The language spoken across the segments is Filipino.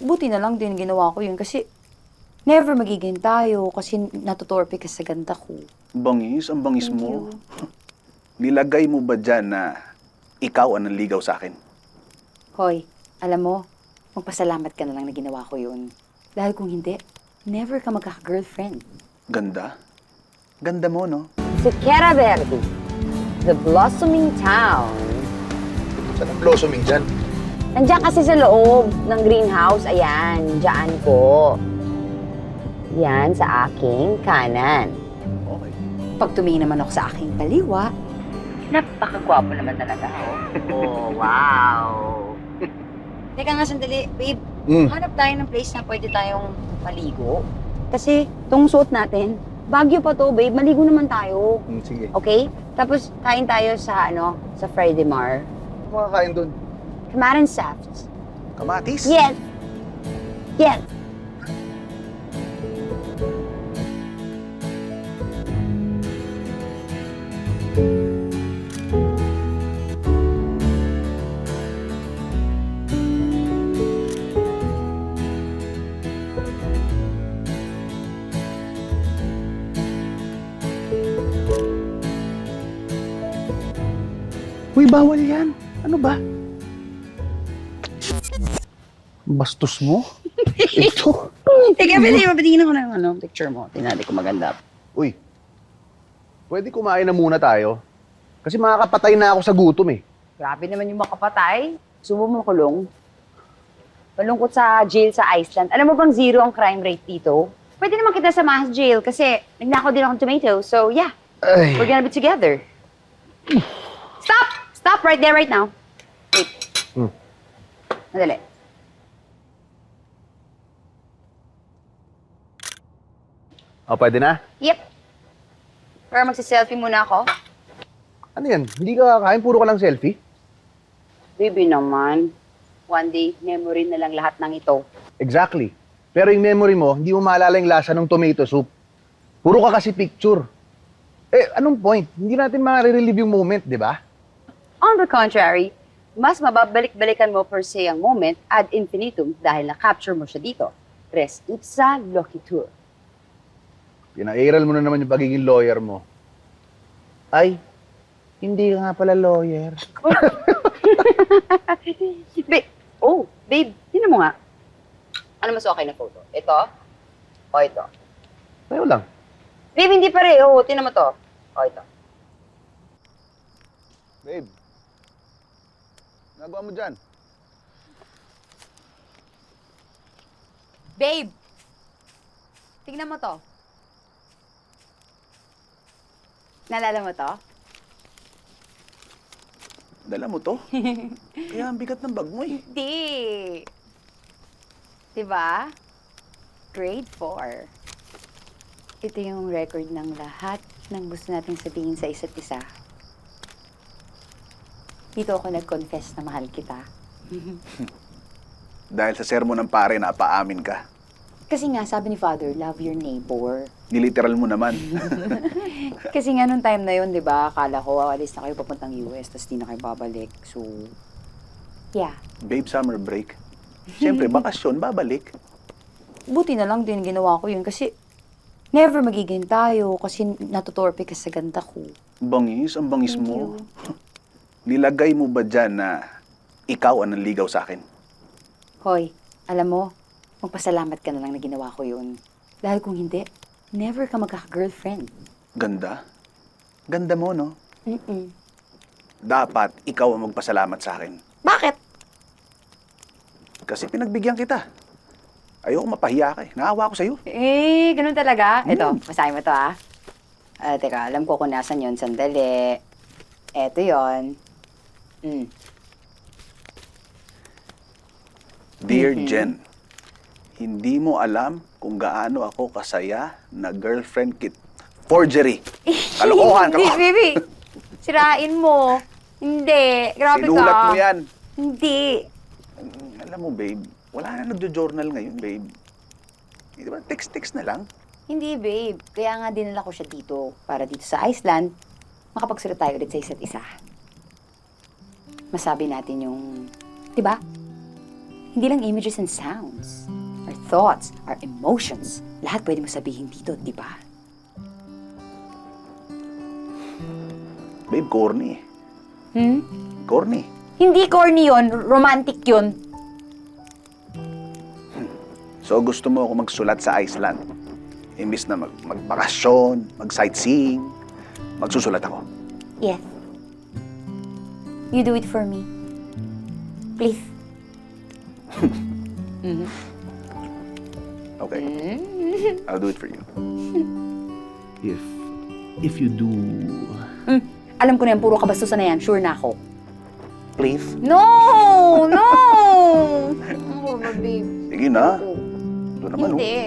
Buti na lang din ginawa ko yun kasi never magiging tayo kasi natutorpe ka sa ganda ko. Bangis, ang bangis Thank mo. you. Nilagay mo ba dyan na ikaw ang nanligaw sa akin? Hoy, alam mo, magpasalamat ka na lang na ginawa ko yun. Dahil kung hindi, never ka magkaka-girlfriend. Ganda? Ganda mo, no? Siquera Verde, the blossoming town. Saan ang blossoming dyan? Nandiyan kasi sa loob ng greenhouse. Ayan, dyan po. Yan, sa aking kanan. Okay. Pag tumingin naman ako sa aking kaliwa, napakagwapo naman talaga. Oh, wow. Teka nga sandali, babe. Hanap tayo ng place na pwede tayong maligo. Kasi itong suot natin, Baguio pa to, babe. Maligo naman tayo. Sige. Okay? Tapos kain tayo sa, sa Friday Mar. Makakain doon. Kamaran Safts. Kamatis? Yes! Yes! Uy, bawal yan. Ano ba? Bastos mo? Ito? Teka, patingin ako ng picture mo. Tingnan natin kung maganda. Uy, pwede kumain na muna tayo? Kasi makakapatay na ako sa gutom eh. Grabe naman yung makapatay. Subo mo kulong. Malungkot sa jail sa Iceland. Alam mo bang zero ang crime rate dito? Pwede naman kita samahan sa jail kasi nagnakaw din akong tomato. So yeah, Ay. we're gonna be together. Stop! Stop right there, right now. Wait. Madali. O, pwede na? Yep. Pero magsiselfie muna ako. Ano yan? Hindi ka kakain, puro ka lang selfie? Baby naman. One day, memory na lang lahat ng ito. Exactly. Pero yung memory mo, hindi mo maalala yung lasa ng tomato soup. Puro ka kasi picture. Eh, anong point? Hindi natin ma-relive yung moment, di ba? On the contrary, mas mababalik-balikan mo per se ang moment ad infinitum dahil na-capture mo siya dito. Res ipsa loquitur. Pinairal mo na naman yung pagiging lawyer mo. Ay, hindi ka nga pala lawyer. Babe, tingnan mo nga. Ano mas okay na photo? Ito? O ito? Tayo lang. Babe, hindi pareho. Tingnan mo to. O ito. Babe, nagawa mo dyan? Babe! Tingnan mo to. Naalala mo to? Dala mo to? Kaya ang bigat ng bag mo eh. Hindi! Diba? Grade 4. Ito yung record ng lahat ng gusto nating sabihin sa isa't isa. Dito ako nag-confess na mahal kita. Dahil sa sermon ng pare na paamin ka. Kasi nga, sabi ni Father, love your neighbor. Niliteral mo naman. Kasi nga nung time na yun, di ba, akala ko, alis na kayo papuntang US, tapos di na kayo babalik. So, yeah. Babe, summer break. Siyempre, bakasyon, babalik. Buti na lang din ginawa ko yun kasi never magiging tayo kasi natutorpe ka sa ganda ko. Bangis, ang bangis Thank mo. you. Nilagay mo ba dyan na ikaw ang nanligaw sa akin? Hoy, alam mo, magpasalamat ka na lang na ginawa ko yun. Dahil kung hindi, never ka magkaka-girlfriend. Ganda? Ganda mo, no? Mm-mm. Dapat ikaw ang magpasalamat sa akin. Bakit? Kasi pinagbigyan kita. Ayoko mapahiya ka eh. Naawa ko sa'yo. Eh, ganun talaga. Ito, basahin mo to ah. Teka, alam ko kung nasan yun. Sandali. Eto yun. Dear Jen, hindi mo alam kung gaano ako kasaya na girlfriend kit. Forgery. Kalokohan, Hindi, kalokohan. baby. Sirain mo. Hindi. Grabe ka. Sinulat mo yan. Hindi. Alam mo, babe, wala na nagjo-journal ngayon, babe. Di ba? Text-text na lang. Hindi, babe. Kaya nga dinala ko siya dito. Para dito sa Iceland, makapagsulat tayo ulit sa isa't isa. Masabi natin yung, di ba? Hindi lang images and sounds. Our thoughts, our emotions. Lahat pwede mo sabihin dito, di ba? Babe, corny. Hmm? Corny. Hindi corny yun, romantic yun. So gusto mo ako magsulat sa Iceland? Imbis na magbakasyon, mag-sightseeing, magsusulat ako. Yes. You do it for me. Please. Okay. I'll do it for you. If you do... Alam ko na yan, puro kabastusan na yan. Sure na ako. Please? No! No! Oh, babe. Sige na. Ito naman, Hindi.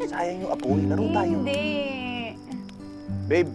Sayang yung apoy. Laro tayo. Hindi. Babe,